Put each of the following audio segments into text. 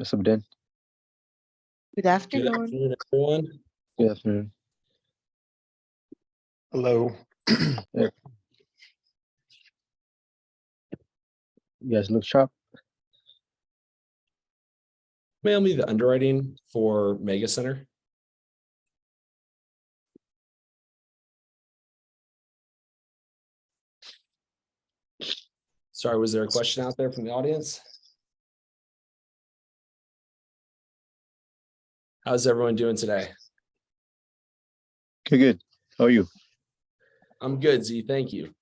What's up, Dan? Good Good afternoon. afternoon, everyone. Good afternoon. Hello. Yeah. You guys look sharp. Mail me the underwriting for Mega Center. Sorry, was there a question out there from the audience? How's everyone doing today? Good. How are you? I'm good, Z. Thank you.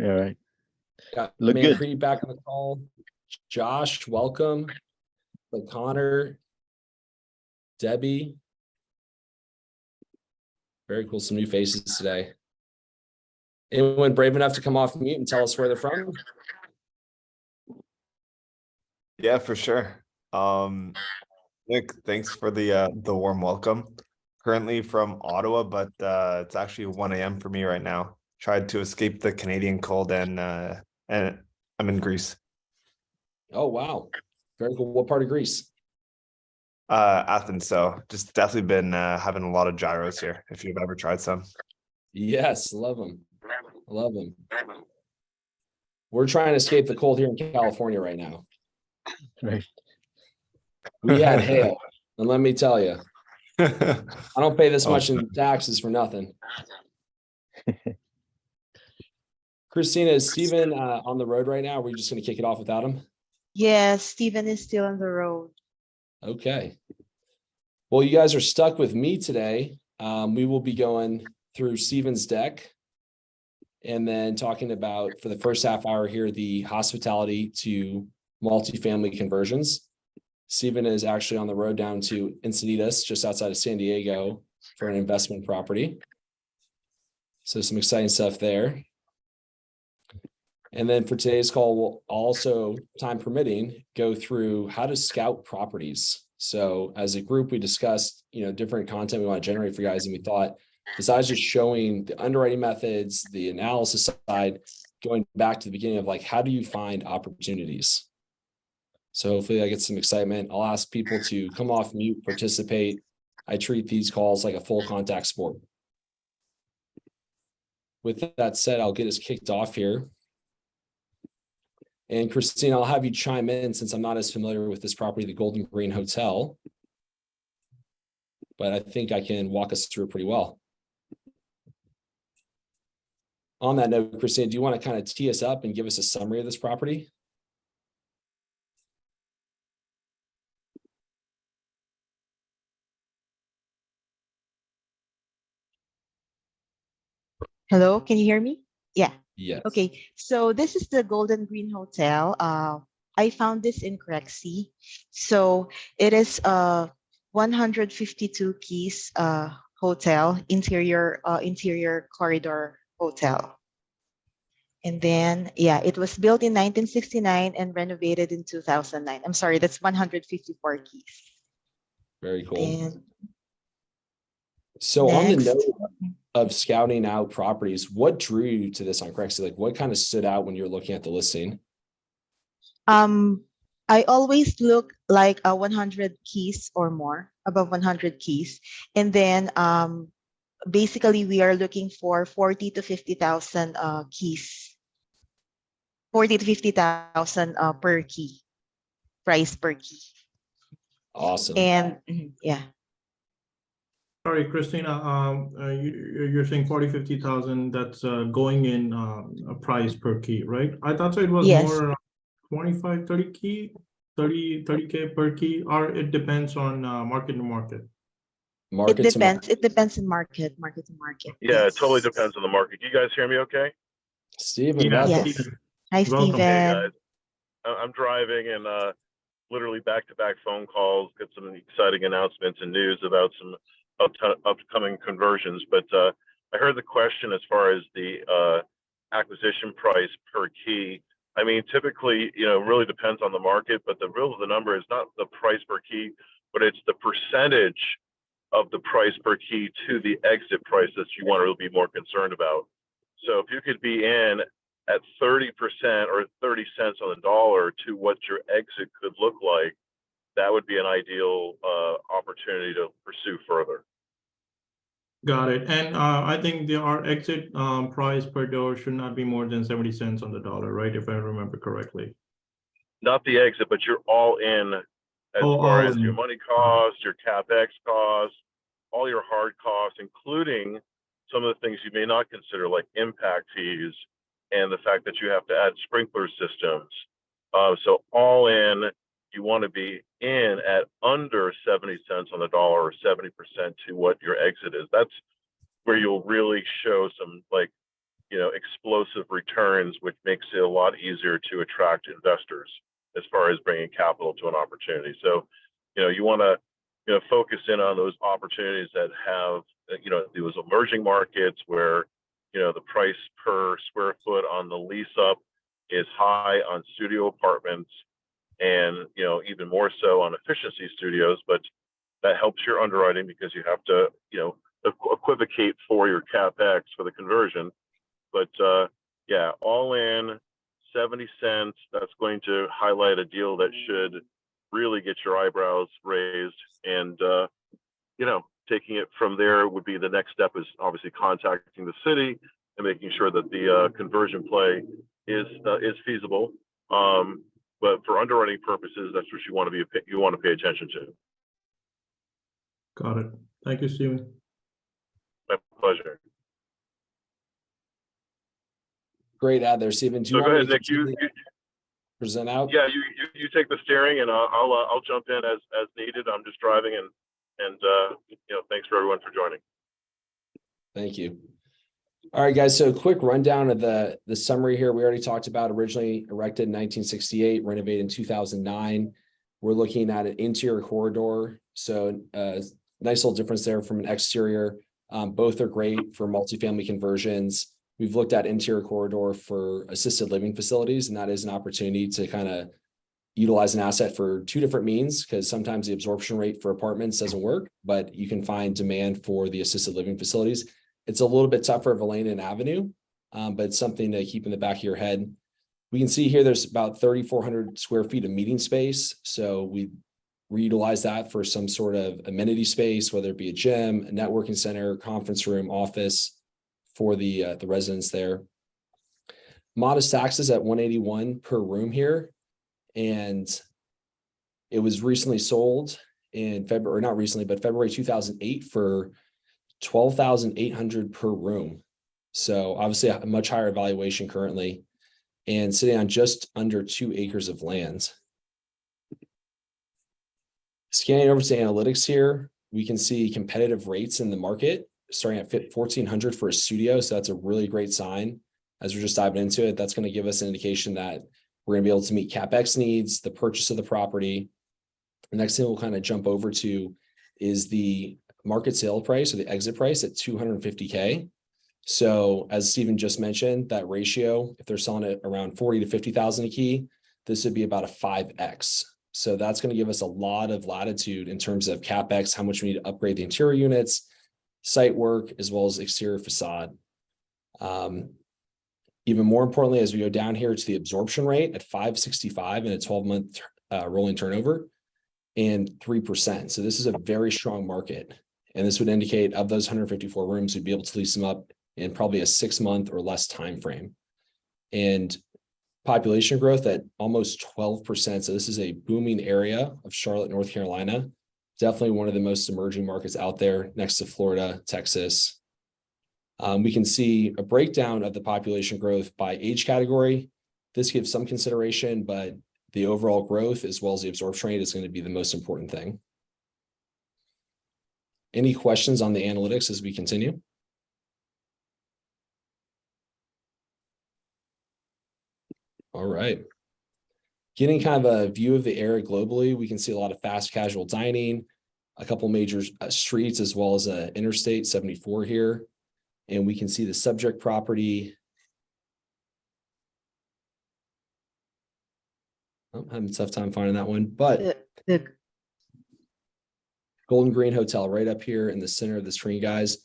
All right. Got Look Man good. Creed back on the call. Josh, welcome. But Connor, Debbie. Very cool. Some new faces today. Anyone brave enough to come off mute and tell us where they're from? Yeah, for sure. Nick, thanks for the warm welcome. Currently from Ottawa, but it's actually 1 a.m. for me right now. Tried to escape the Canadian cold and I'm in Greece. Oh, wow. Very cool. What part of Greece? Athens, so just definitely been having a lot of gyros here, if you've ever tried some. Yes, love them. Love them. We're trying to escape the cold here in California right now. Right. We had hail, and let me tell you, I don't pay this Oh, much in taxes for nothing. Christina, is Steven on the road right now? Are we just going to kick it off without him? Yes, Stephen is still on the road. Okay. Well, you guys are stuck with me today. We will be going through Steven's deck and then talking about, for the first half hour here, the hospitality to multifamily conversions. Steven is actually on the road down to Encinitas, just outside of San Diego, for an investment property. So some exciting stuff there. And then for today's call, we'll also, time permitting, go through how to scout properties. So as a group, we discussed, different content we want to generate for you guys. And we thought, besides just showing the underwriting methods, the analysis side, going back to the beginning of how do you find opportunities? So hopefully I get some excitement. I'll ask people to come off mute, participate. I treat these calls like a full contact sport. With that said, I'll get us kicked off here. And Christine, I'll have you chime in since I'm not as familiar with this property, the Golden Green Hotel. But I think I can walk us through it pretty well. On that note, Christine, do you want to kind of tee us up and give us a summary of this property? Hello, can you hear me? Yeah. Yes. Okay, so this is the Golden Green Hotel. I found this in Crexy. So it is a 152 keys hotel, interior corridor hotel. And then, it was built in 1969 and renovated in 2009. I'm sorry, that's 154 keys. Very cool. And So on the next. note of scouting out properties, what drew you to this on Craigslist? What kind of stood out when you were looking at the listing? I always look like 100 keys or more, above 100 keys. And then basically we are looking for 40 to 50,000 keys. 40 to 50,000 per key, price per key. Awesome. And yeah. Sorry, Christina, you're saying 40, 50,000, that's going in a price per key, right? I thought so it was Yes. more 25, 30 key, 30K per key, or it depends on market to market. Market It to market. depends. It depends on market to market. Yeah, Yes. it totally depends on the market. You guys hear me okay? Steven, Yeah. welcome. Yes. Hi, Welcome. Steven. Hey, guys. I'm driving and literally back-to-back phone calls, get some exciting announcements and news about some upcoming conversions. But I heard the question as far as the acquisition price per key. I mean, typically, it really depends on the market, but the number is not the price per key, but it's the percentage of the price per key to the exit price that you want to be more concerned about. So if you could be in at 30% or 30 cents on the dollar to what your exit could look like, that would be an ideal opportunity to pursue further. Got it. And I think our exit price per door should not be more than 70 cents on the dollar, right? If I remember correctly. Not the exit, but you're all in as far as your money costs, your CapEx costs, all your hard costs, including some of the things you may not consider, like impact fees and the fact that you have to add sprinkler systems. So all in, you want to be in at under 70 cents on the dollar, or 70% to what your exit is. That's where you'll really show some, like, explosive returns, which makes it a lot easier to attract investors as far as bringing capital to an opportunity. So, you want to, focus in on those opportunities that have, those emerging markets where, the price per square foot on the lease up is high on studio apartments, and, even more so on efficiency studios. But that helps your underwriting because you have to, equivocate for your CapEx for the conversion. But yeah, all in 70 cents, that's going to highlight a deal that should really get your eyebrows raised. And, taking it from there would be the next step, is obviously contacting the city and making sure that the conversion play is feasible. But for underwriting purposes, that's what you want to pay attention to. Got it. Thank you, Stephen. My pleasure. Great ad there, Stephen. Do you So go want ahead, me Nick. to You present out? yeah, you take the steering, and I'll jump in as needed. I'm just driving, and thanks for everyone for joining. Thank you. All right, guys. So quick rundown of the summary here. We already talked about originally erected in 1968, renovated in 2009. We're looking at an interior corridor. So nice little difference there from an exterior. Both are great for multifamily conversions. We've looked at interior corridor for assisted living facilities, and that is an opportunity to kind of utilize an asset for two different means, because sometimes the absorption rate for apartments doesn't work, but you can find demand for the assisted living facilities. It's a little bit tougher of a lane and avenue, but it's something to keep in the back of your head. We can see here there's about 3,400 square feet of meeting space. So we reutilize that for some sort of amenity space, whether it be a gym, a networking center, conference room, office for the residents there. Modest taxes at $181 per room here. And it was recently sold in February, or not recently, but February 2008 for $12,800 per room. So obviously a much higher valuation currently, and sitting on just under 2 acres of land. Scanning over to analytics here, we can see competitive rates in the market starting at $1,400 for a studio. So that's a really great sign. As we're just diving into it, that's going to give us an indication that we're going to be able to meet CapEx needs, the purchase of the property. The next thing we'll kind of jump over to is the market sale price, or the exit price, at $250K. So as Stephen just mentioned, that ratio, if they're selling it around 40 to 50,000 a key, this would be about a 5X. So that's going to give us a lot of latitude in terms of CapEx, how much we need to upgrade the interior units, site work, as well as exterior facade. Even more importantly, as we go down here to the absorption rate at 565 in a 12-month rolling turnover and 3%. So this is a very strong market. And this would indicate of those 154 rooms, we'd be able to lease them up in probably a 6-month or less time frame. And population growth at almost 12%. So this is a booming area of Charlotte, North Carolina. Definitely one of the most emerging markets out there, next to Florida, Texas. We can see a breakdown of the population growth by age category. This gives some consideration, but the overall growth as well as the absorption rate is going to be the most important thing. Any questions on the analytics as we continue? All right. Getting kind of a view of the area globally, we can see a lot of fast casual dining, a couple major streets, as well as Interstate 74 here. And we can see the subject property. I'm having a tough time finding that one, but The Golden Green Hotel right up here in the center of the screen, guys.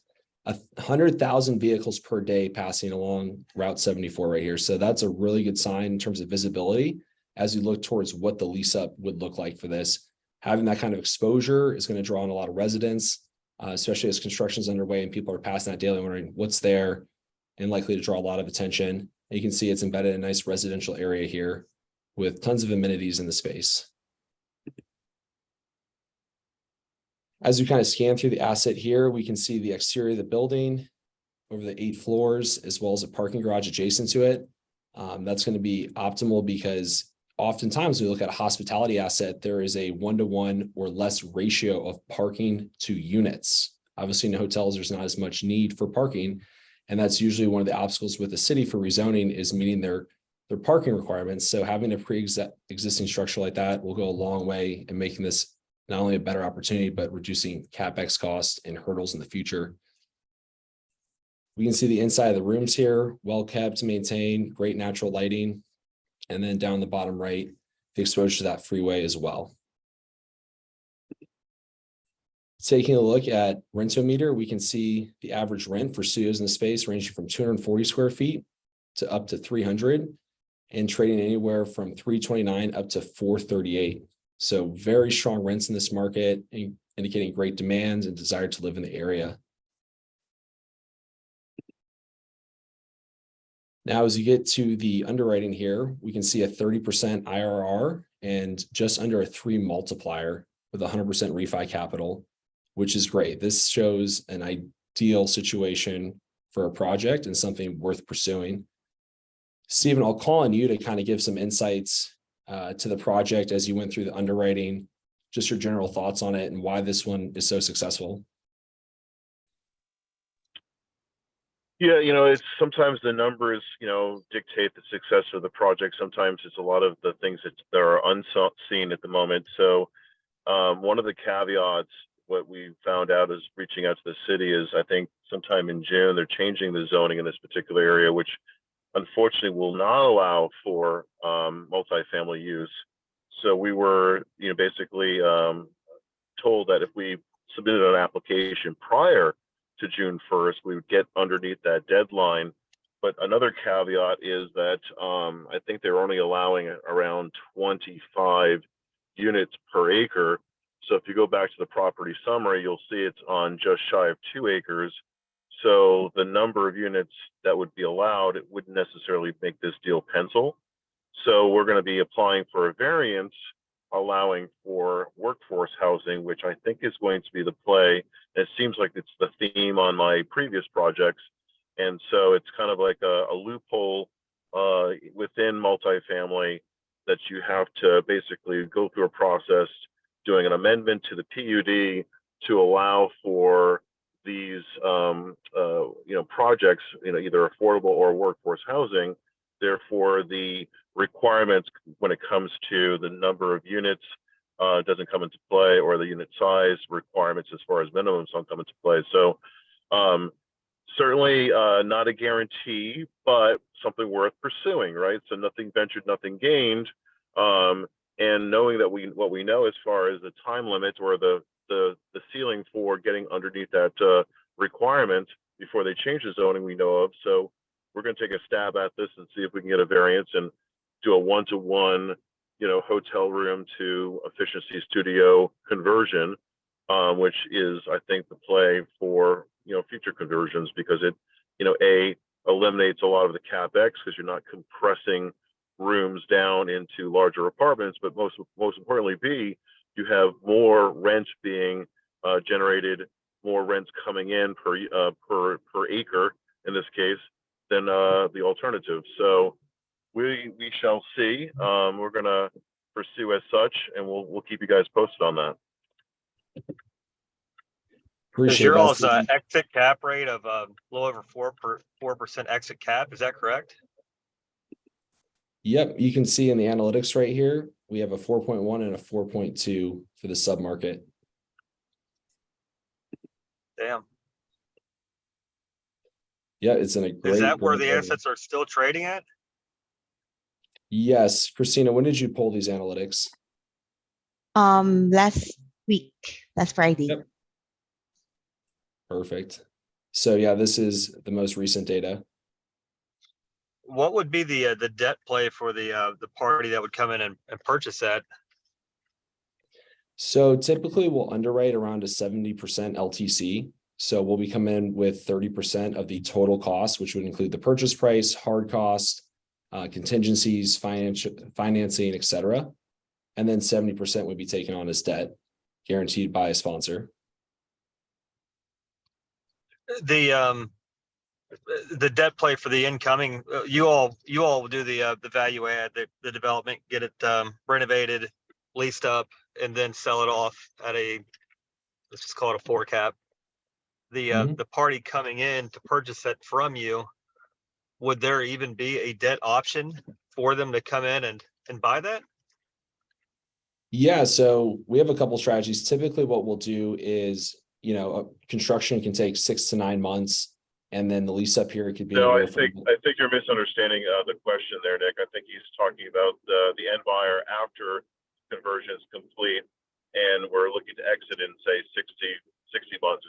100,000 vehicles per day passing along Route 74 right here. So that's a really good sign in terms of visibility as we look towards what the lease up would look like for this. Having that kind of exposure is going to draw in a lot of residents, especially as construction is underway and people are passing that daily wondering what's there, and likely to draw a lot of attention. And you can see it's embedded in a nice residential area here with tons of amenities in the space. As we kind of scan through the asset here, we can see the exterior of the building over the 8 floors, as well as a parking garage adjacent to it. That's going to be optimal because oftentimes we look at a hospitality asset, there is a 1-to-1 or less ratio of parking to units. Obviously in hotels, there's not as much need for parking. And that's usually one of the obstacles with the city for rezoning is meeting their parking requirements. So having a pre-existing structure like that will go a long way in making this not only a better opportunity, but reducing CapEx costs and hurdles in the future. We can see the inside of the rooms here, well kept, maintained, great natural lighting. And then down the bottom right, the exposure to that freeway as well. Taking a look at Rentometer, we can see the average rent for studios in the space ranging from 240 square feet to up to 300 and trading anywhere from 329 up to 438. So very strong rents in this market, indicating great demand and desire to live in the area. Now, as you get to the underwriting here, we can see a 30% IRR and just under a 3 multiplier with 100% refi capital, which is great. This shows an ideal situation for a project and something worth pursuing. Stephen, I'll call on you to kind of give some insights to the project as you went through the underwriting, just your general thoughts on it and why this one is so successful. Yeah, it's sometimes the numbers, dictate the success of the project. Sometimes it's a lot of the things that are unseen at the moment. So one of the caveats, what we found out is reaching out to the city is, I think sometime in June, they're changing the zoning in this particular area, which unfortunately will not allow for multifamily use. So we were, basically told that if we submitted an application prior to June 1st, we would get underneath that deadline. But another caveat is that I think they're only allowing around 25 units per acre. So if you go back to the property summary, you'll see it's on just shy of 2 acres. So the number of units that would be allowed, it wouldn't necessarily make this deal pencil. So we're going to be applying for a variance, allowing for workforce housing, which I think is going to be the play. It seems like it's the theme on my previous projects. And so it's kind of like a loophole within multifamily that you have to basically go through a process doing an amendment to the PUD to allow for these projects, either affordable or workforce housing. Therefore, the requirements when it comes to the number of units doesn't come into play, or the unit size requirements as far as minimums don't come into play. So certainly not a guarantee, but something worth pursuing, right? So nothing ventured, nothing gained. And knowing that what we know as far as the time limit or the ceiling for getting underneath that requirement before they change the zoning we know of. So we're going to take a stab at this and see if we can get a variance and do a 1-to-1, hotel room to efficiency studio conversion, which is, I think, the play for, future conversions, because it, A, eliminates a lot of the CapEx because you're not compressing rooms down into larger apartments, but most importantly, B, you have more rent being generated, more rents coming in per acre in this case than the alternative. So we shall see. We're gonna pursue as such, and we'll keep you guys posted on that. Is your all's exit cap rate of a little over 4% exit cap? Is that correct? Yep, you can see in the analytics right here, we have a 4.1 and a 4.2 for the submarket. Damn. Yeah, it's in a great. Is that where the area. assets are still trading at? Yes, Christina, when did you pull these analytics? Last week, last Friday. Yep. Perfect. So yeah, this is the most recent data. What would be the debt play for the party that would come in and purchase that? So typically we'll underwrite around a 70% LTC. So we'll be coming in with 30% of the total cost, which would include the purchase price, hard cost, contingencies, financing, et cetera. And then 70% would be taken on as debt, guaranteed by a sponsor. The debt play for the incoming, you all will do the value add, the development, get it renovated, leased up, and then sell it off at let's just call it a 4 cap. The party coming in to purchase it from you, would there even be a debt option for them to come in and buy that? Yeah, so we have a couple strategies. Typically what we'll do is, construction can take 6 to 9 months, and then the lease up period could be No, I anywhere from. think you're misunderstanding the question there, Nick. I think he's talking about the end buyer after conversion is complete, and we're looking to exit in, say, 60 months.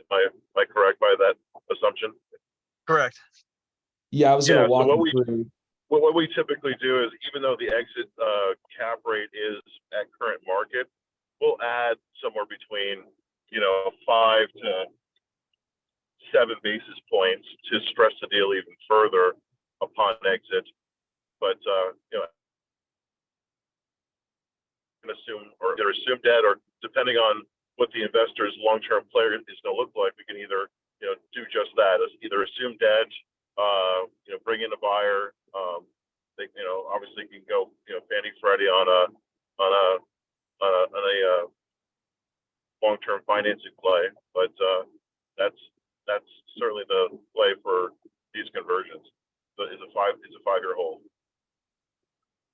Am I correct by that assumption? Correct. Yeah, I was going to walk so you through. what we typically do is, even though the exit cap rate is at current market, we'll add somewhere between 5 to 7 basis points to stress the deal even further upon exit. But assume or either assume debt, or depending on what the investor's long-term player is going to look like, we can either do just that, either assume debt, bring in a buyer. They obviously can go Fannie Freddie on a long-term financing play, but that's certainly the play for these conversions. But it's a 5-year hold.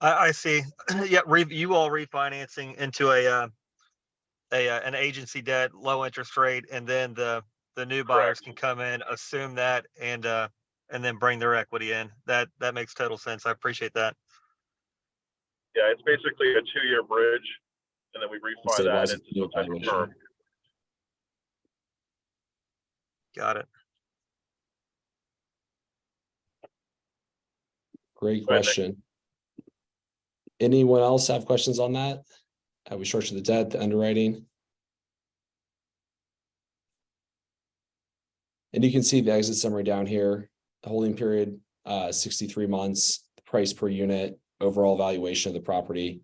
I see. Yeah, you all refinancing into an agency debt, low interest rate, and then the new buyers can come in, assume that, and then bring their equity in. That makes total sense. I appreciate that. Yeah, it's basically a 2-year bridge, and then we refi that into some type of term. Got it. Great question. Anyone else have questions on that? How we structure the debt, the underwriting? And you can see the exit summary down here. The holding period, 63 months, the price per unit, overall valuation of the property.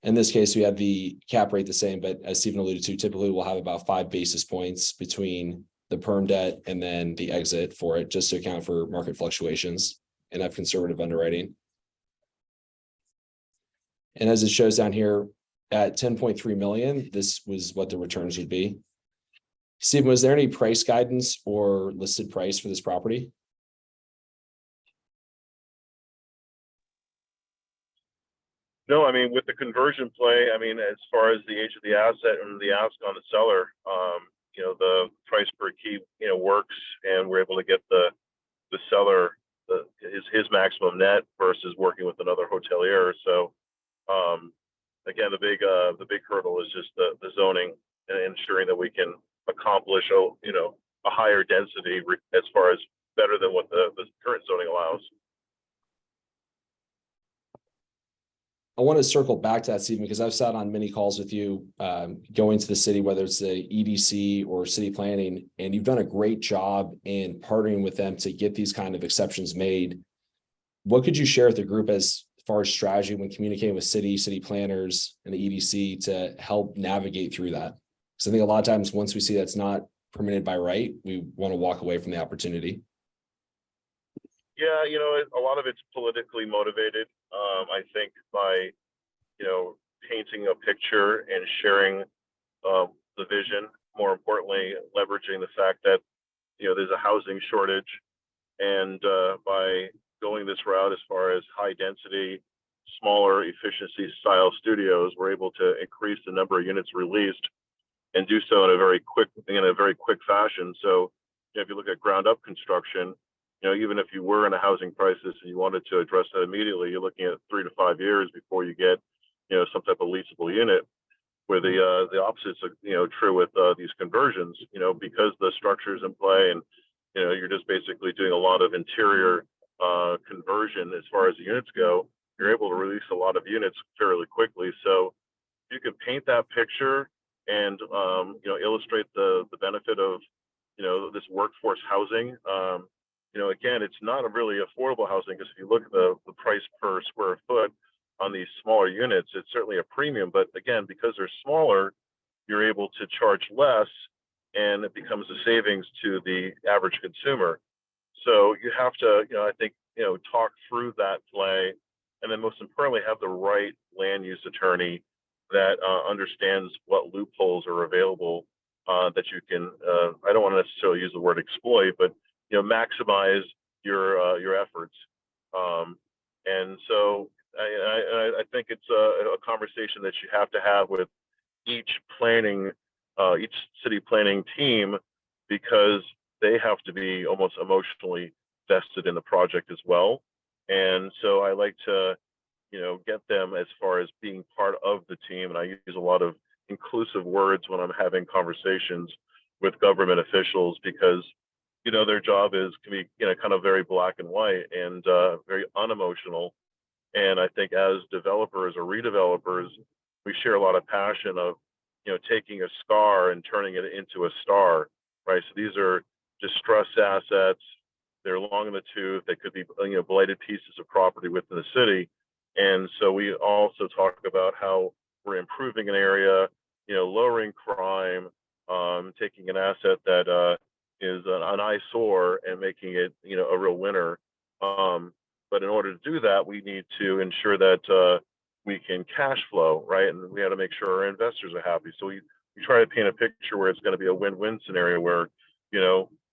In this case, we have the cap rate the same, but as Stephen alluded to, typically we'll have about 5 basis points between the perm debt and then the exit for it, just to account for market fluctuations and have conservative underwriting. And as it shows down here, at 10.3 million, this was what the returns would be. Stephen, was there any price guidance or listed price for this property? No, I mean, with the conversion play, I mean, as far as the age of the asset and the ask on the seller, the price per key, works, and we're able to get the seller his maximum net versus working with another hotelier. So, again, the big hurdle is just the zoning and ensuring that we can accomplish a higher density as far as better than what the current zoning allows. I want to circle back to that, Stephen, because I've sat on many calls with you going to the city, whether it's the EDC or city planning, and you've done a great job in partnering with them to get these kind of exceptions made. What could you share with the group as far as strategy when communicating with city planners and the EDC to help navigate through that? Because I think a lot of times once we see that's not permitted by right, we want to walk away from the opportunity. Yeah, a lot of it's politically motivated. I think by, painting a picture and sharing the vision, more importantly, leveraging the fact that, there's a housing shortage, and by going this route as far as high density, smaller efficiency style studios, we're able to increase the number of units released and do so in a very quick fashion. So, if you look at ground up construction, even if you were in a housing crisis and you wanted to address that immediately, you're looking at 3 to 5 years before you get, some type of leasable unit. Where the opposites are, true with these conversions, because the structure's in play, and you're just basically doing a lot of interior conversion as far as the units go. you're able to release a lot of units fairly quickly. So you can paint that picture and illustrate the benefit of this workforce housing. Again, it's not a really affordable housing, because if you look at the price per square foot on these smaller units, it's certainly a premium. But again, because they're smaller, you're able to charge less, and it becomes a savings to the average consumer. So you have to, I think, talk through that play, and then most importantly, have the right land use attorney that understands what loopholes are available, that you can. I don't want to necessarily use the word exploit, but maximize your efforts. And so I think it's a conversation that you have to have with each city planning team, because they have to be almost emotionally vested in the project as well. And so I like to, get them as far as being part of the team. And I use a lot of inclusive words when I'm having conversations with government officials, because, their job can be, kind of very black and white and very unemotional. And I think as developers or redevelopers, we share a lot of passion of, taking a scar and turning it into a star, right? So these are distressed assets. They're long in the tooth. They could be, blighted pieces of property within the city. And so we also talk about how we're improving an area, lowering crime, taking an asset that is an eyesore and making it, a real winner. But in order to do that, we need to ensure that we can cash flow, right? And we have to make sure our investors are happy. So we try to paint a picture where it's going to be a win-win scenario where,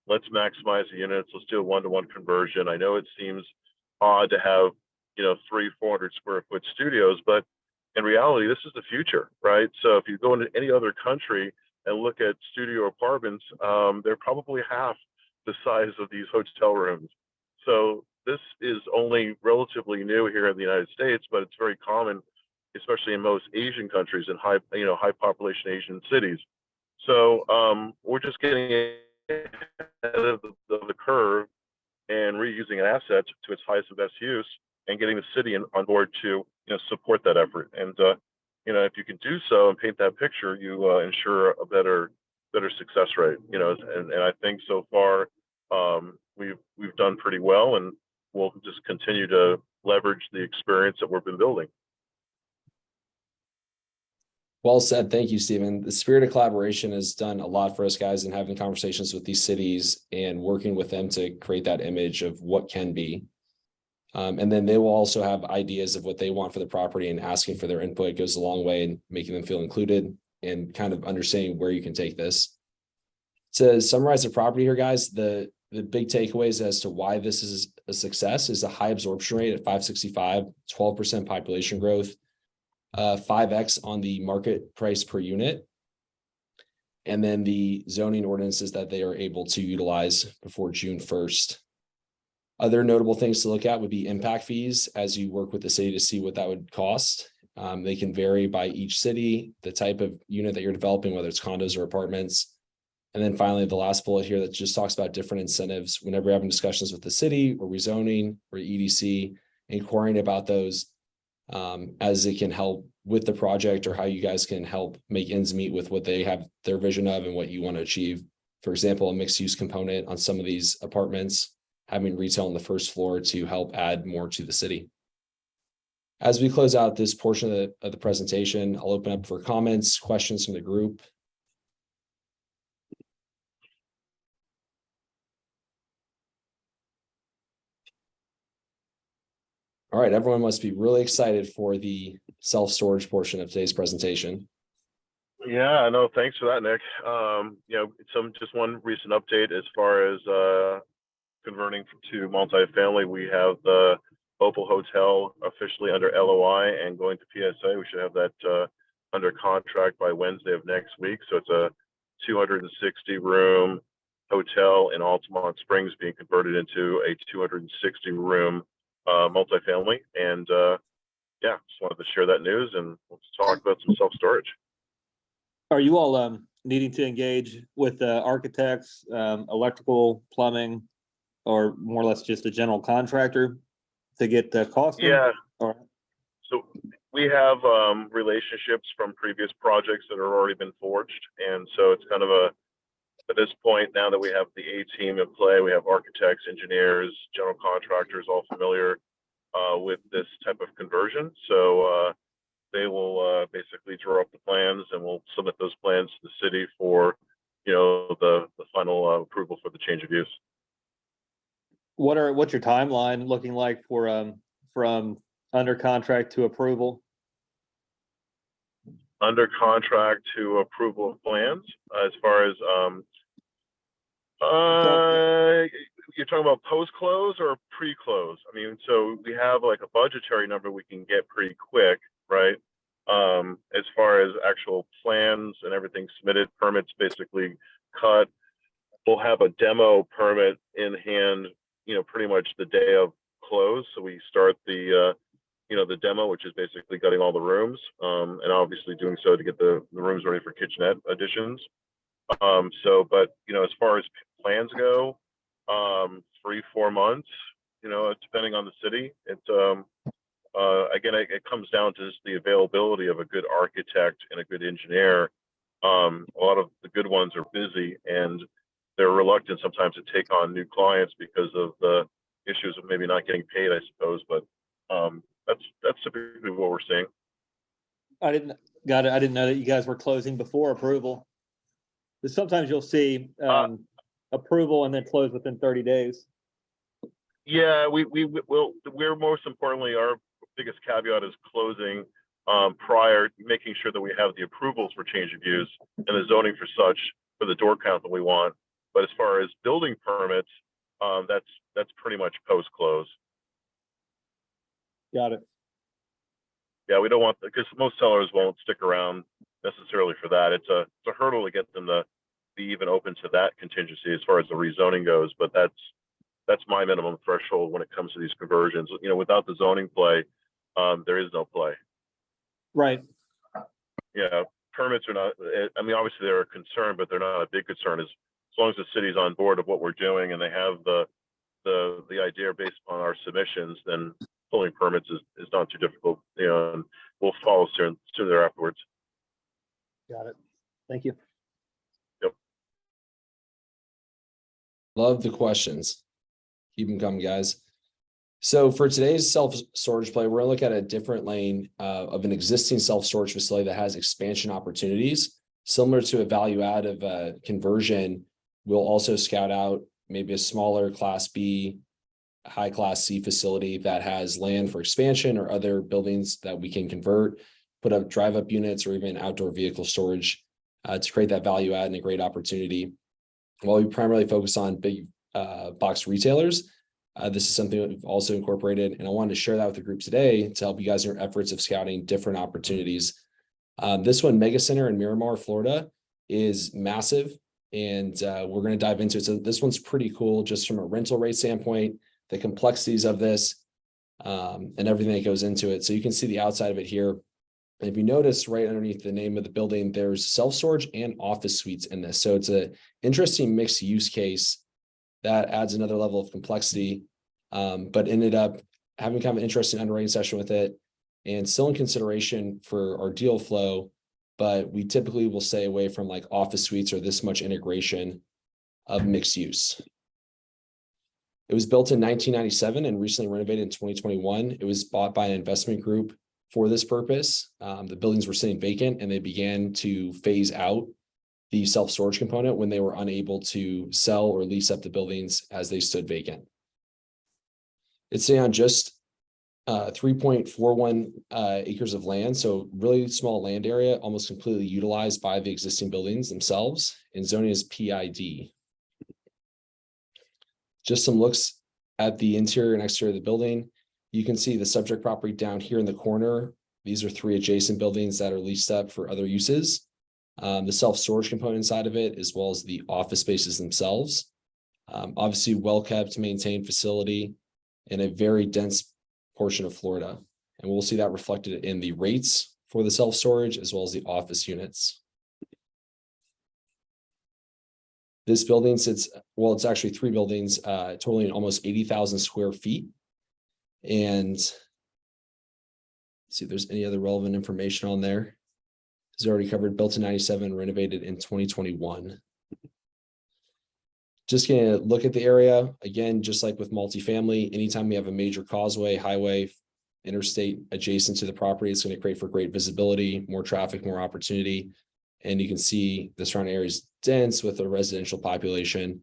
let's maximize the units. Let's do a 1-to-1 conversion. I know it seems odd to have, 300-400 square foot studios, but in reality, this is the future, right? So if you go into any other country and look at studio apartments, they're probably half the size of these hotel rooms. So this is only relatively new here in the United States, but it's very common, especially in most Asian countries and high population Asian cities. So we're just getting ahead of the curve and reusing an asset to its highest and best use, and getting the city on board to support that effort. And if you can do so and paint that picture, you ensure a better success rate. And I think so far we've done pretty well, and we'll just continue to leverage the experience that we've been building. Well said. Thank you, Stephen. The spirit of collaboration has done a lot for us guys, and having conversations with these cities and working with them to create that image of what can be. And then they will also have ideas of what they want for the property, and asking for their input goes a long way in making them feel included and kind of understanding where you can take this. To summarize the property here, guys, the big takeaways as to why this is a success is a high absorption rate at 565, 12% population growth, 5x on the market price per unit, and then the zoning ordinances that they are able to utilize before June 1st. Other notable things to look at would be impact fees as you work with the city to see what that would cost. They can vary by each city, the type of unit that you're developing, whether it's condos or apartments. And then finally, the last bullet here that just talks about different incentives. Whenever you're having discussions with the city or rezoning or EDC, inquiring about those as it can help with the project, or how you guys can help make ends meet with what they have their vision of and what you want to achieve. For example, a mixed use component on some of these apartments, having retail on the first floor to help add more to the city. As we close out this portion of the presentation, I'll open up for comments, questions from the group. All right, everyone must be really excited for the self-storage portion of today's presentation. Yeah, no, thanks for that, Nick. Just one recent update as far as converting to multifamily. We have the Opal Hotel officially under LOI and going to PSA. We should have that under contract by Wednesday of next week. So it's a 260 room hotel in Altamont Springs being converted into a 260 room multifamily. And just wanted to share that news, and let's talk about some self-storage. Are you all needing to engage with architects, electrical, plumbing, or more or less just a general contractor to get the cost? Yeah. Or we have relationships from previous projects that have already been forged, and so it's kind of at this point, now that we have the A team in play, we have architects, engineers, general contractors all familiar with this type of conversion. So they will basically draw up the plans, and we'll submit those plans to the city for, the final approval for the change of use. What's your timeline looking like for from under contract to approval? Under contract to approval of plans, as far as you're talking about post-close or pre-close? I mean, so we have like a budgetary number we can get pretty quick, right? As far as actual plans and everything submitted, permits basically cut. We'll have a demo permit in hand, pretty much the day of close. So we start the demo, which is basically gutting all the rooms, and obviously doing so to get the rooms ready for kitchenette additions. But as far as plans go, 3-4 months, depending on the city. It's again, it comes down to just the availability of a good architect and a good engineer. A lot of the good ones are busy, and they're reluctant sometimes to take on new clients because of the issues of maybe not getting paid, I suppose. But that's typically what we're seeing. I didn't know that you guys were closing before approval. Because sometimes you'll see approval and then close within 30 days. Yeah, we're most importantly, our biggest caveat is closing prior, making sure that we have the approvals for change of use and the zoning for such for the door count that we want. But as far as building permits, that's pretty much post-close. Got it. Yeah, we don't want, because most sellers won't stick around necessarily for that. It's a hurdle to get them to be even open to that contingency as far as the rezoning goes. But that's my minimum threshold when it comes to these conversions. Without the zoning play, there is no play. Right. Yeah, permits are not. I mean, obviously they're a concern, but they're not a big concern as long as the city's on board of what we're doing and they have the idea based on our submissions. Then pulling permits is not too difficult. And we'll follow soon afterwards. Got it. Thank you. Yep. Love the questions. Keep them coming, guys. So for today's self-storage play, we're gonna look at a different lane of an existing self-storage facility that has expansion opportunities. Similar to a value add of a conversion, we'll also scout out maybe a smaller Class B, high Class C facility that has land for expansion or other buildings that we can convert, put up drive-up units or even outdoor vehicle storage to create that value add and a great opportunity. While we primarily focus on big box retailers, this is something that we've also incorporated, and I wanted to share that with the group today to help you guys in your efforts of scouting different opportunities. This one, Mega Center in Miramar, Florida, is massive, and we're going to dive into it. So this one's pretty cool just from a rental rate standpoint, the complexities of this, and everything that goes into it. So you can see the outside of it here. And if you notice right underneath the name of the building, there's self-storage and office suites in this. So it's an interesting mixed use case that adds another level of complexity, but ended up having kind of an interesting underwriting session with it and still in consideration for our deal flow. But we typically will stay away from like office suites or this much integration of mixed use. It was built in 1997 and recently renovated in 2021. It was bought by an investment group for this purpose. The buildings were sitting vacant and they began to phase out the self-storage component when they were unable to sell or lease up the buildings as they stood vacant. It's on just 3.41 acres of land, so really small land area, almost completely utilized by the existing buildings themselves, and zoning is PID. Just some looks at the interior and exterior of the building. You can see the subject property down here in the corner. These are 3 adjacent buildings that are leased up for other uses. The self-storage component inside of it, as well as the office spaces themselves. Obviously well-kept, maintained facility in a very dense portion of Florida. And we'll see that reflected in the rates for the self-storage as well as the office units. This building sits, well, it's actually 3 buildings, totaling almost 80,000 square feet. And See if there's any other relevant information on there. It's already covered, built in 97, renovated in 2021. Just gonna look at the area again, just like with multifamily, anytime we have a major causeway, highway, interstate adjacent to the property, it's going to create for great visibility, more traffic, more opportunity. And you can see the surrounding area is dense with a residential population,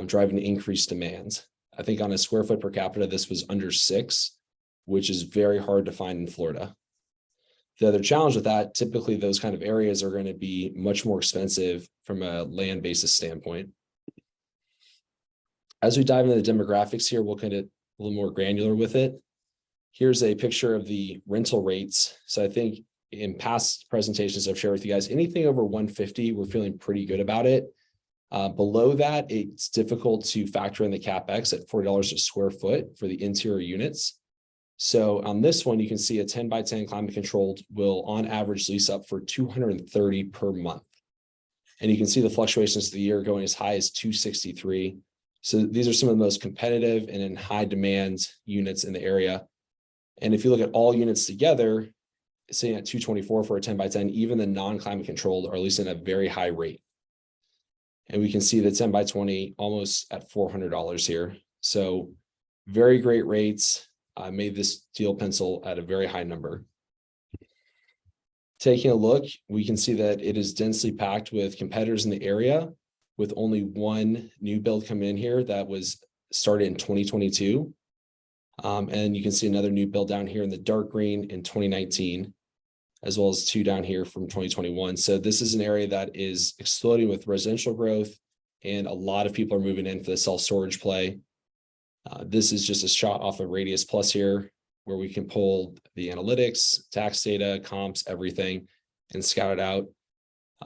driving increased demand. I think on a square foot per capita, this was under 6, which is very hard to find in Florida. The other challenge with that, typically those kind of areas are going to be much more expensive from a land basis standpoint. As we dive into the demographics here, we'll kind of a little more granular with it. Here's a picture of the rental rates. So I think in past presentations I've shared with you guys, anything over 150, we're feeling pretty good about it. Below that, it's difficult to factor in the CapEx at $40 a square foot for the interior units. So on this one, you can see a 10 by 10 climate controlled will on average lease up for $230 per month. And you can see the fluctuations of the year going as high as 263. So these are some of the most competitive and in high demand units in the area. And if you look at all units together, sitting at 224 for a 10 by 10, even the non-climate controlled are leasing at a very high rate. And we can see the 10 by 20 almost at $400 here. So very great rates. I made this deal pencil at a very high number. Taking a look, we can see that it is densely packed with competitors in the area, with only one new build coming in here that was started in 2022. And you can see another new build down here in the dark green in 2019, as well as 2 down here from 2021. So this is an area that is exploding with residential growth, and a lot of people are moving in for the self-storage play. This is just a shot off of Radius Plus here, where we can pull the analytics, tax data, comps, everything, and scout it out.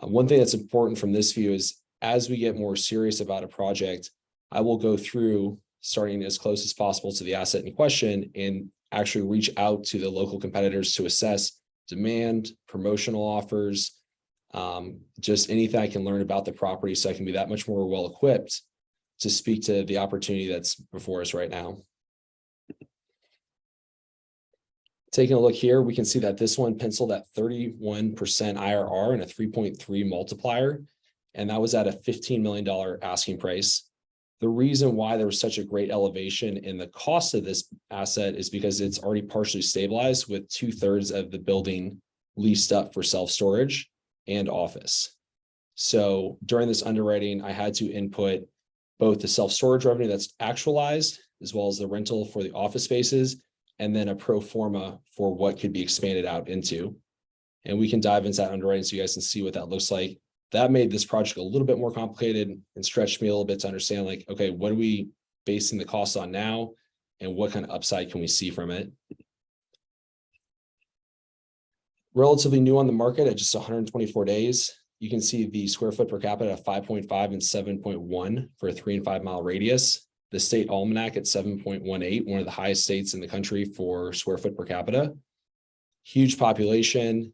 One thing that's important from this view is as we get more serious about a project, I will go through starting as close as possible to the asset in question and actually reach out to the local competitors to assess demand, promotional offers, just anything I can learn about the property so I can be that much more well equipped to speak to the opportunity that's before us right now. Taking a look here, we can see that this one penciled at 31% IRR and a 3.3 multiplier, and that was at a $15 million asking price. The reason why there was such a great elevation in the cost of this asset is because it's already partially stabilized with 2/3 of the building leased up for self-storage and office. So during this underwriting, I had to input both the self-storage revenue that's actualized, as well as the rental for the office spaces, and then a pro forma for what could be expanded out into. And we can dive into that underwriting so you guys can see what that looks like. That made this project a little bit more complicated and stretched me a little bit to understand, like, okay, what are we basing the costs on now, and what kind of upside can we see from it? Relatively new on the market at just 124 days. You can see the square foot per capita at 5.5 and 7.1 for a 3 and 5 mile radius. The state almanac at 7.18, one of the highest states in the country for square foot per capita. Huge population,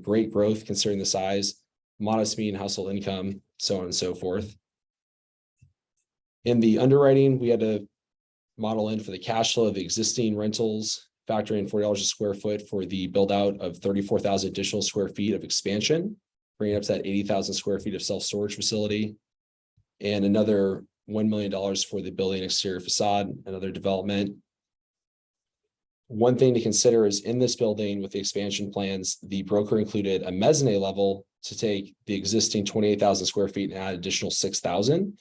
great growth considering the size, modest median household income, so on and so forth. In the underwriting, we had to model in for the cash flow of the existing rentals, factoring in $40 a square foot for the build out of 34,000 additional square feet of expansion, bringing up to that 80,000 square feet of self-storage facility, and another $1 million for the building exterior facade, another development. One thing to consider is in this building with the expansion plans, the broker included a mezzanine level to take the existing 28,000 square feet and add additional 6,000.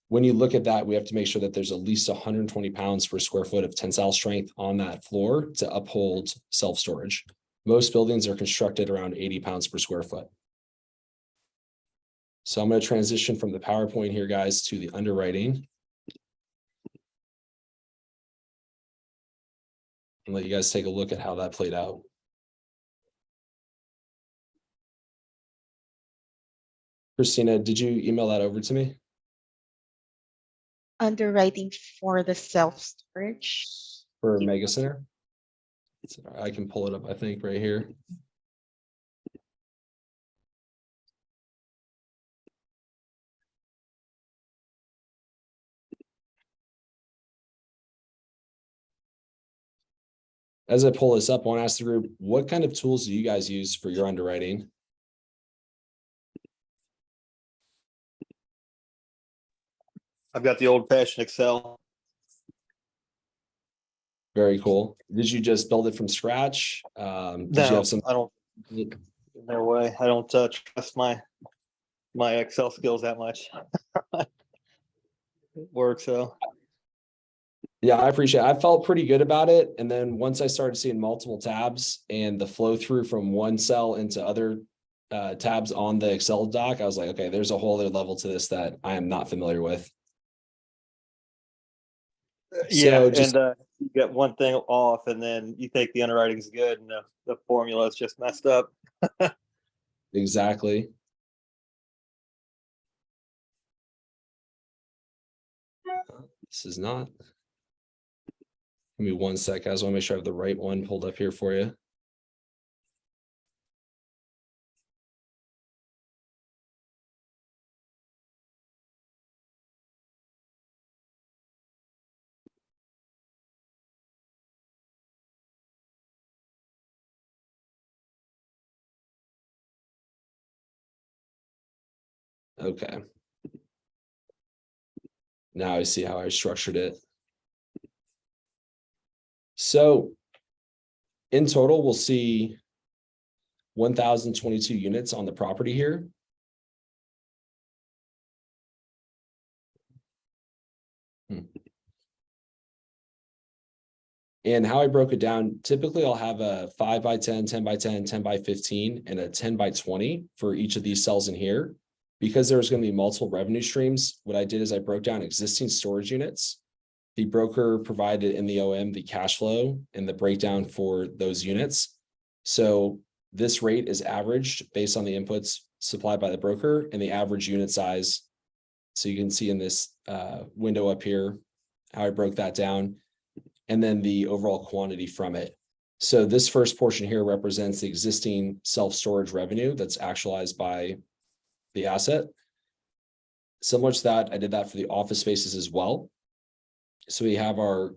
When you look at that, we have to make sure that there's at least 120 pounds per square foot of tensile strength on that floor to uphold self-storage. Most buildings are constructed around 80 pounds per square foot. So I'm going to transition from the PowerPoint here, guys, to the underwriting. And let you guys take a look at how that played out. Christina, did you email that over to me? Underwriting for the self-storage. For Mega Center? I can pull it up, I think, right here. As I pull this up, I want to ask the group, what kind of tools do you guys use for your underwriting? I've got the old fashioned Excel. Very cool. Did you just build it from scratch? Did you No, have some? I don't. No way. I don't trust my Excel skills that much. It works so. Yeah, I appreciate it. I felt pretty good about it. And then once I started seeing multiple tabs and the flow through from one cell into other tabs on the Excel doc, I was like, okay, there's a whole other level to this that I am not familiar with. Yeah, So just and you get one thing off, and then you think the underwriting's good, and the formula is just messed up. exactly. This is not. Give me 1 sec, guys. I want to make sure I have the right one pulled up here for you. Okay. Now I see how I structured it. So in total, we'll see 1,022 units on the property here. And how I broke it down, typically I'll have a 5 by 10, 10 by 10, 10 by 15, and a 10 by 20 for each of these cells in here. Because there's going to be multiple revenue streams, what I did is I broke down existing storage units. The broker provided in the OM the cash flow and the breakdown for those units. So this rate is averaged based on the inputs supplied by the broker and the average unit size. So you can see in this window up here how I broke that down, and then the overall quantity from it. So this first portion here represents the existing self-storage revenue that's actualized by the asset. Similar to that, I did that for the office spaces as well. So we have our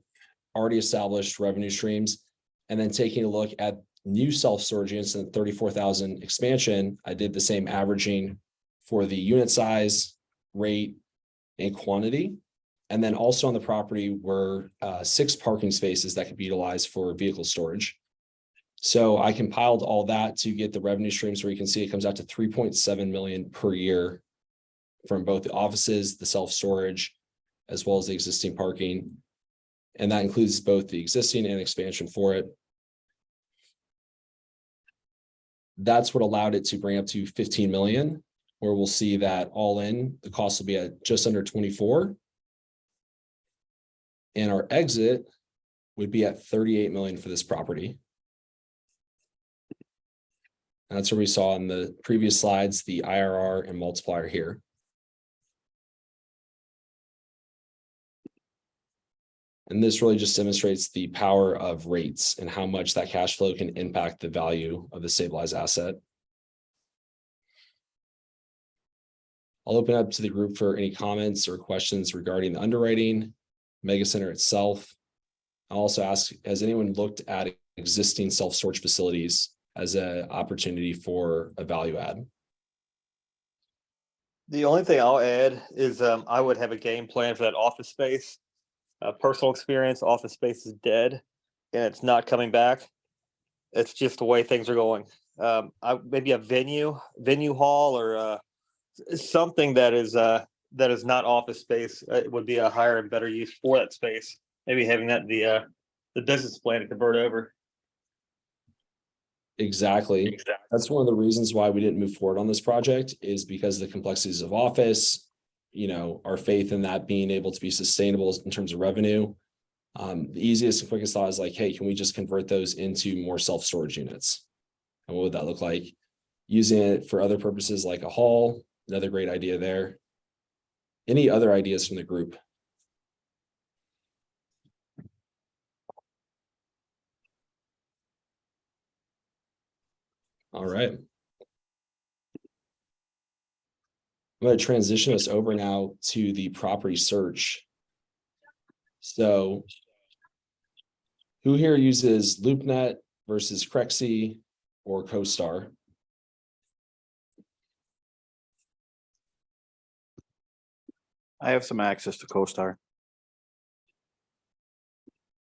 already established revenue streams, and then taking a look at new self-storage units and 34,000 expansion, I did the same averaging for the unit size, rate, and quantity. And then also on the property were 6 parking spaces that could be utilized for vehicle storage. So I compiled all that to get the revenue streams where you can see it comes out to 3.7 million per year from both the offices, the self-storage, as well as the existing parking. And that includes both the existing and expansion for it. That's what allowed it to bring up to 15 million, where we'll see that all in, the cost will be at just under 24. And our exit would be at 38 million for this property. That's where we saw in the previous slides, the IRR and multiplier here. And this really just demonstrates the power of rates and how much that cash flow can impact the value of the stabilized asset. I'll open up to the group for any comments or questions regarding the underwriting, Mega Center itself. I'll also ask, has anyone looked at existing self-storage facilities as an opportunity for a value add? The only thing I'll add is I would have a game plan for that office space. Personal experience, office space is dead and it's not coming back. It's just the way things are going. Maybe a venue hall or something that is not office space would be a higher and better use for that space. Maybe having that the business plan to convert over. Exactly. That's one of the reasons why we didn't move forward on this project, is because of the complexities of office, our faith in that being able to be sustainable in terms of revenue. The easiest and quickest thought is like, hey, can we just convert those into more self-storage units? And what would that look like? Using it for other purposes like a hall, another great idea there. Any other ideas from the group? All right. I'm going to transition us over now to the property search. So Who here uses LoopNet versus Crexi or CoStar? I have some access to CoStar.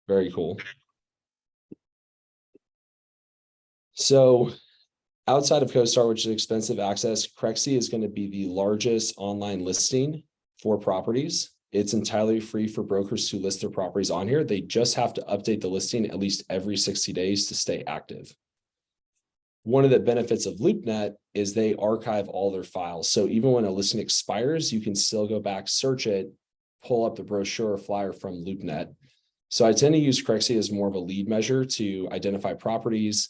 Very cool. So outside of CoStar, which is expensive access, Crexi is going to be the largest online listing for properties. It's entirely free for brokers to list their properties on here. They just have to update the listing at least every 60 days to stay active. One of the benefits of LoopNet is they archive all their files. So even when a listing expires, you can still go back, search it, pull up the brochure or flyer from LoopNet. So I tend to use Crexi as more of a lead measure to identify properties,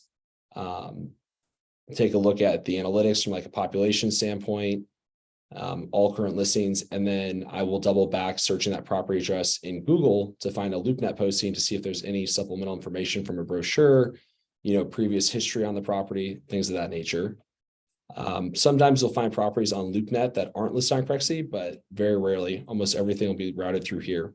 take a look at the analytics from like a population standpoint, all current listings, and then I will double back searching that property address in Google to find a LoopNet posting to see if there's any supplemental information from a brochure, previous history on the property, things of that nature. Sometimes you'll find properties on LoopNet that aren't listed on Crexi, but very rarely, almost everything will be routed through here.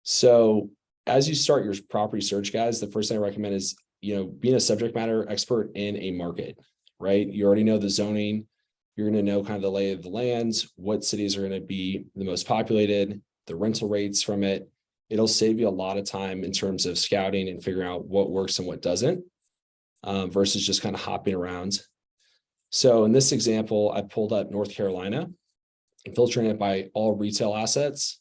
So as you start your property search, guys, the first thing I recommend is, being a subject matter expert in a market, right? You already know the zoning. You're going to know kind of the lay of the lands, what cities are going to be the most populated, the rental rates from it. It'll save you a lot of time in terms of scouting and figuring out what works and what doesn't, versus just kind of hopping around. So in this example, I pulled up North Carolina and filtering it by all retail assets,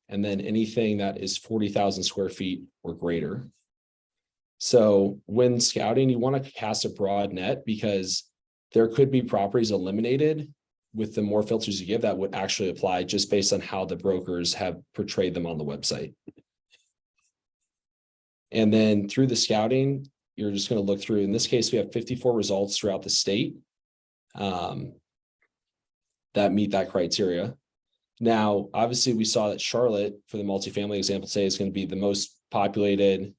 and then anything that is 40,000 square feet or greater. So when scouting, you want to cast a broad net because there could be properties eliminated with the more filters you give that would actually apply just based on how the brokers have portrayed them on the website. And then through the scouting, you're just going to look through. In this case, we have 54 results throughout the state that meet that criteria. Now, obviously, we saw that Charlotte, for the multifamily example today, is going to be the most populated,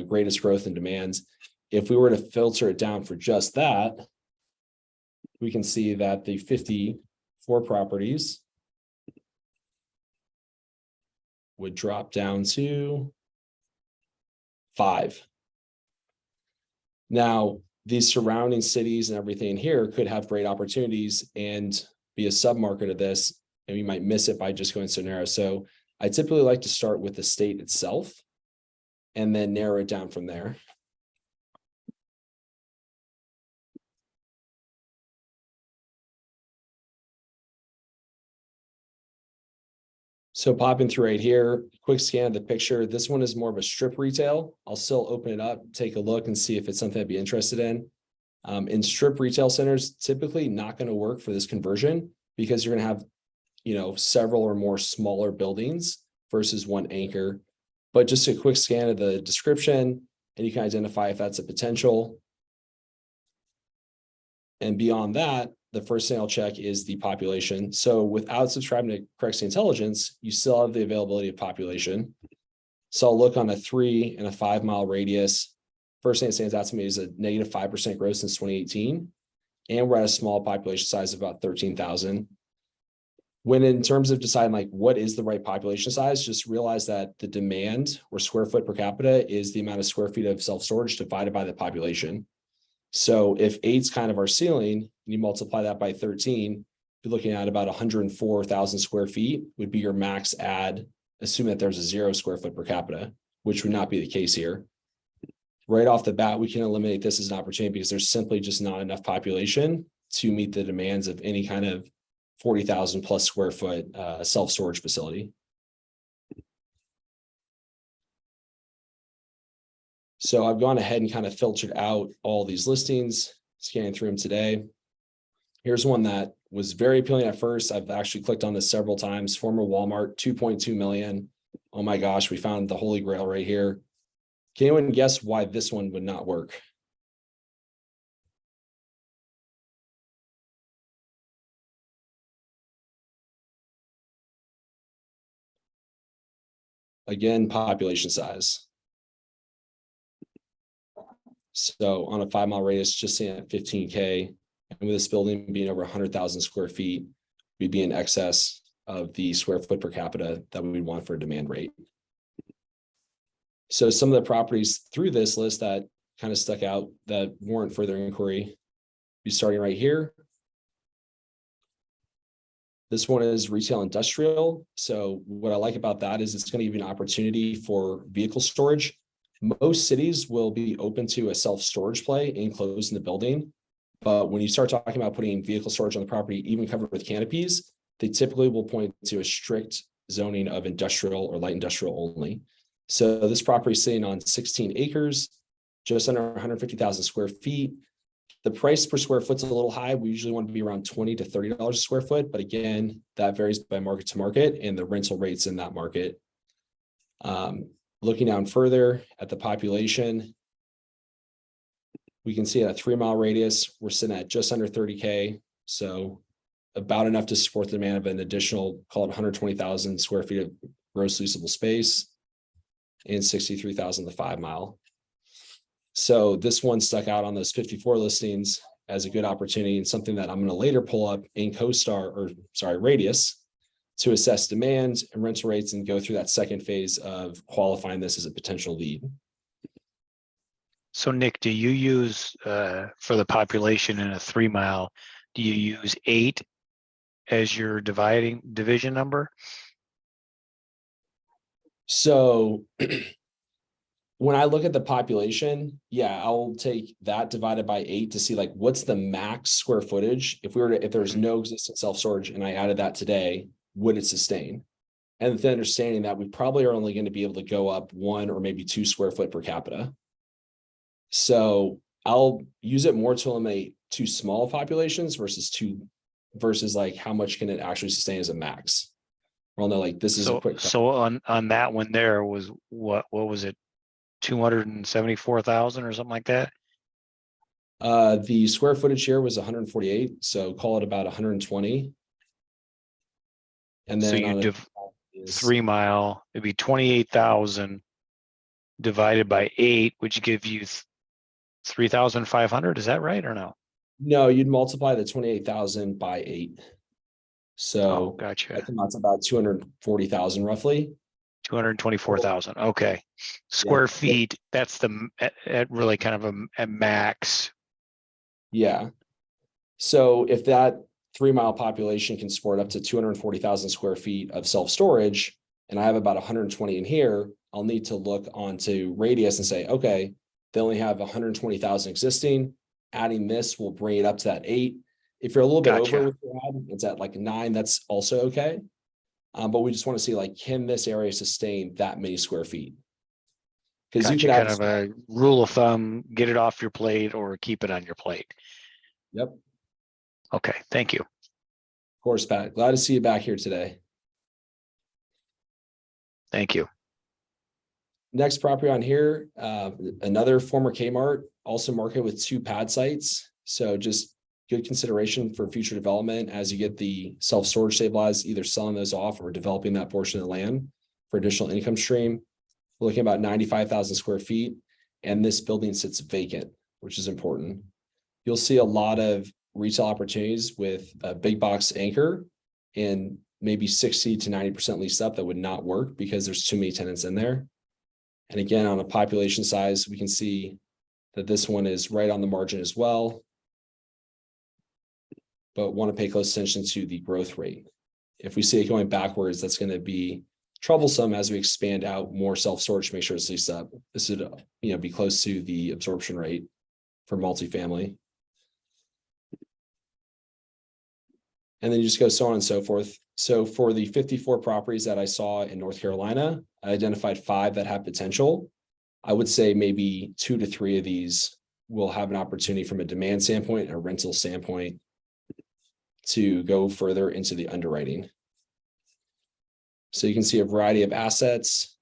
greatest growth in demands. If we were to filter it down for just that, we can see that the 54 properties would drop down to 5. Now, these surrounding cities and everything here could have great opportunities and be a submarket of this, and we might miss it by just going so narrow. So I typically like to start with the state itself and then narrow it down from there. So popping through right here, quick scan of the picture. This one is more of a strip retail. I'll still open it up, take a look and see if it's something I'd be interested in. In strip retail centers, typically not going to work for this conversion because you're going to have, several or more smaller buildings versus one anchor. But just a quick scan of the description and you can identify if that's a potential. And beyond that, the first thing I'll check is the population. So without subscribing to Crexi Intelligence, you still have the availability of population. So I'll look on a 3 and a 5 mile radius. First thing that stands out to me is a negative 5% growth since 2018. And we're at a small population size of about 13,000. When in terms of deciding what is the right population size, just realize that the demand or square foot per capita is the amount of square feet of self-storage divided by the population. So if 8's kind of our ceiling, and you multiply that by 13, you're looking at about 104,000 square feet would be your max add, assuming that there's a 0 square foot per capita, which would not be the case here. Right off the bat, we can eliminate this as an opportunity because there's simply just not enough population to meet the demands of any kind of 40,000 plus square foot self-storage facility. So I've gone ahead and kind of filtered out all these listings, scanning through them today. Here's one that was very appealing at first. I've actually clicked on this several times. Former Walmart, 2.2 million. Oh my gosh, we found the holy grail right here. Can anyone guess why this one would not work? Again, population size. So on a 5 mile radius, just saying at 15K, and with this building being over 100,000 square feet, we'd be in excess of the square foot per capita that we would want for a demand rate. So some of the properties through this list that kind of stuck out that warrant further inquiry, be starting right here. This one is retail industrial. So what I like about that is it's going to give you an opportunity for vehicle storage. Most cities will be open to a self-storage play enclosed in the building. But when you start talking about putting vehicle storage on the property, even covered with canopies, they typically will point to a strict zoning of industrial or light industrial only. So this property is sitting on 16 acres, just under 150,000 square feet. The price per square foot's a little high. We usually want to be around $20 to $30 a square foot. But again, that varies by market to market and the rental rates in that market. Looking down further at the population, we can see at a 3-mile radius, we're sitting at just under 30K. So about enough to support the demand of an additional, call it 120,000 square feet of gross leasable space and 63,000 the 5-mile. So this one stuck out on those 54 listings as a good opportunity and something that I'm going to later pull up in Radius to assess demand and rental rates and go through that second phase of qualifying this as a potential lead. So Nick, do you use for the population in a 3-mile, do you use 8 as your division number? So when I look at the population, yeah, I'll take that divided by 8 to see like what's the max square footage. If there's no existing self-storage and I added that today, would it sustain? And with the understanding that we probably are only going to be able to go up 1 or maybe 2 square foot per capita. So I'll use it more to eliminate 2 small populations versus like how much can it actually sustain as a max. Well, no, like this is a quick. So on that one there was what was it? 274,000 or something like that. The square footage here was 148, so call it about 120. And then so you 3-mile, it'd be 28,000 divided by 8, which give you 3,500. Is that right or no? No, you'd multiply the 28,000 by 8. So gotcha. That's about 240,000 roughly. 224,000. Okay. Square feet. That's at really kind of a max. Yeah. So if that 3-mile population can support up to 240,000 square feet of self-storage, and I have about 120 in here, I'll need to look onto Radius and say, okay, they only have 120,000 existing. Adding this will bring it up to that 8. If you're a little bit over with your ad, it's at like 9, that's also okay. But we just want to see like, can this area sustain that many square feet? Because you could have kind of a rule of thumb, get it off your plate or keep it on your plate. Yep. Okay, thank you. Of course, Pat. Glad to see you back here today. Thank you. Next property on here, another former Kmart, also marketed with 2 pad sites. So just good consideration for future development as you get the self-storage stabilized, either selling those off or developing that portion of the land for additional income stream. We're looking at about 95,000 square feet, and this building sits vacant, which is important. You'll see a lot of retail opportunities with a big box anchor and maybe 60 to 90% leased up that would not work because there's too many tenants in there. And again, on a population size, we can see that this one is right on the margin as well, but want to pay close attention to the growth rate. If we see it going backwards, that's going to be troublesome as we expand out more self-storage to make sure it's leased up. This would be close to the absorption rate for multifamily. And then you just go so on and so forth. So for the 54 properties that I saw in North Carolina, I identified 5 that have potential. I would say maybe 2 to 3 of these will have an opportunity from a demand standpoint, a rental standpoint, to go further into the underwriting. So you can see a variety of assets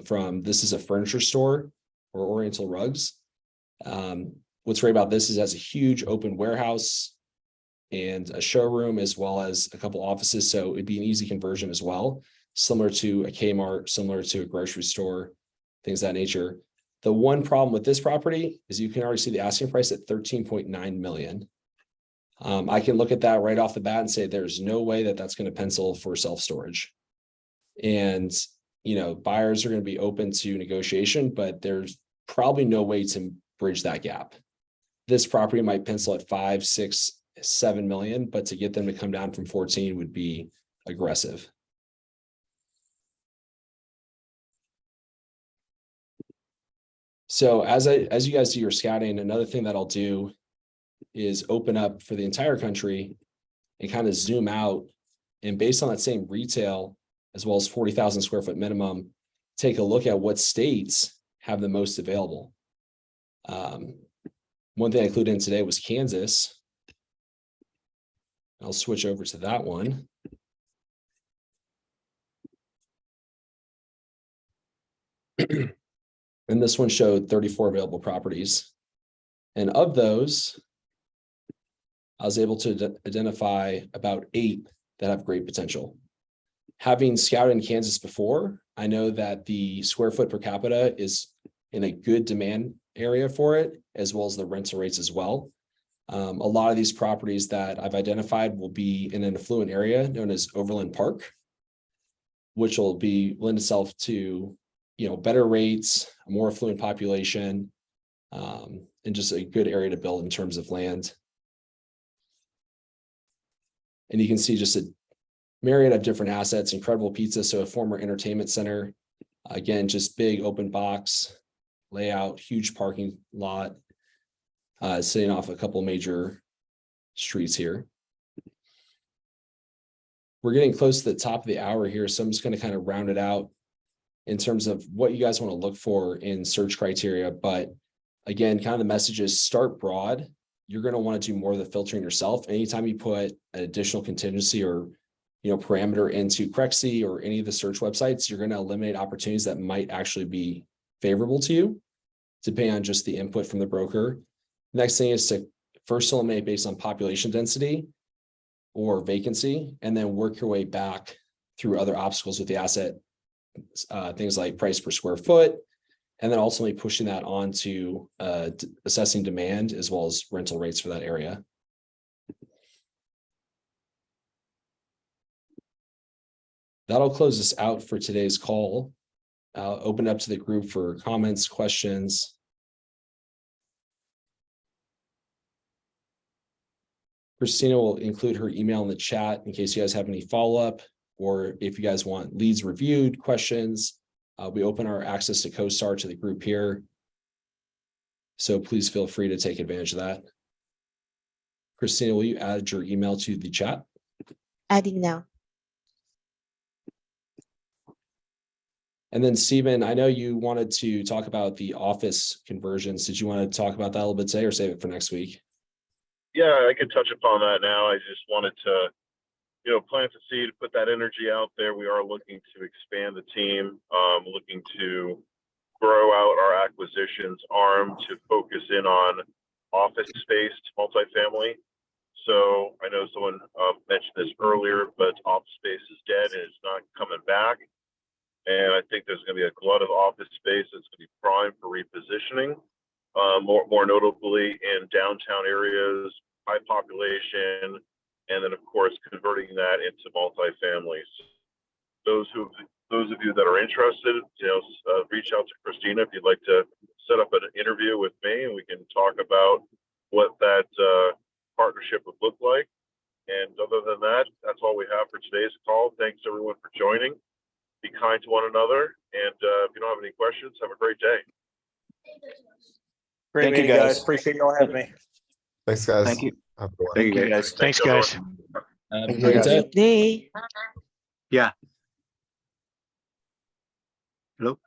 from this is a furniture store or Oriental Rugs. What's great about this is it has a huge open warehouse and a showroom as well as a couple offices. So it'd be an easy conversion as well, similar to a Kmart, similar to a grocery store, things of that nature. The one problem with this property is you can already see the asking price at 13.9 million. I can look at that right off the bat and say there's no way that that's going to pencil for self-storage. And buyers are going to be open to negotiation, but there's probably no way to bridge that gap. This property might pencil at 5, 6, 7 million, but to get them to come down from 14 would be aggressive. So as you guys do your scouting, another thing that I'll do is open up for the entire country and kind of zoom out, and based on that same retail, as well as 40,000 square foot minimum, take a look at what states have the most available. One thing I included in today was Kansas. I'll switch over to that one. And this one showed 34 available properties. And of those, I was able to identify about 8 that have great potential. Having scouted in Kansas before, I know that the square foot per capita is in a good demand area for it, as well as the rental rates as well. A lot of these properties that I've identified will be in an affluent area known as Overland Park, which will lend itself to better rates, a more affluent population, and just a good area to build in terms of land. And you can see just a myriad of different assets, incredible pizza. So a former entertainment center, again, just big open box layout, huge parking lot, sitting off a couple major streets here. We're getting close to the top of the hour here, so I'm just going to kind of round it out in terms of what you guys want to look for in search criteria. But again, kind of the message is start broad. You're going to want to do more of the filtering yourself. Anytime you put an additional contingency or parameter into Crexy or any of the search websites, you're going to eliminate opportunities that might actually be favorable to you, depending on just the input from the broker. Next thing is to first eliminate based on population density or vacancy, and then work your way back through other obstacles with the asset, things like price per square foot, and then ultimately pushing that on to assessing demand as well as rental rates for that area. That'll close us out for today's call. I'll open up to the group for comments, questions. Christina will include her email in the chat in case you guys have any follow-up, or if you guys want leads reviewed, questions. We open our access to CoStar to the group here. So please feel free to take advantage of that. Christina, will you add your email to the chat? Adding now. And then Stephen, I know you wanted to talk about the office conversions. Did you want to talk about that a little bit today or save it for next week? Yeah, I could touch upon that now. I just wanted to, plant the seed, put that energy out there. We are looking to expand the team, looking to grow out our acquisitions arm to focus in on office-based multifamily. So I know someone mentioned this earlier, but office space is dead and it's not coming back. And I think there's going to be a glut of office space that's going to be prime for repositioning, more notably in downtown areas, high population, and then of course converting that into multifamily. Those of you that are interested, reach out to Christina if you'd like to set up an interview with me, and we can talk about what that partnership would look like. And other than that, that's all we have for today's call. Thanks everyone for joining. Be kind to one another, and if you don't have any questions, have a great day. Great meeting, guys. Appreciate y'all having me. Thanks, guys. Thank you. Have a good one. Thank you, guys. Thanks, guys. Have a Have great a day. great day. Yeah. Hello?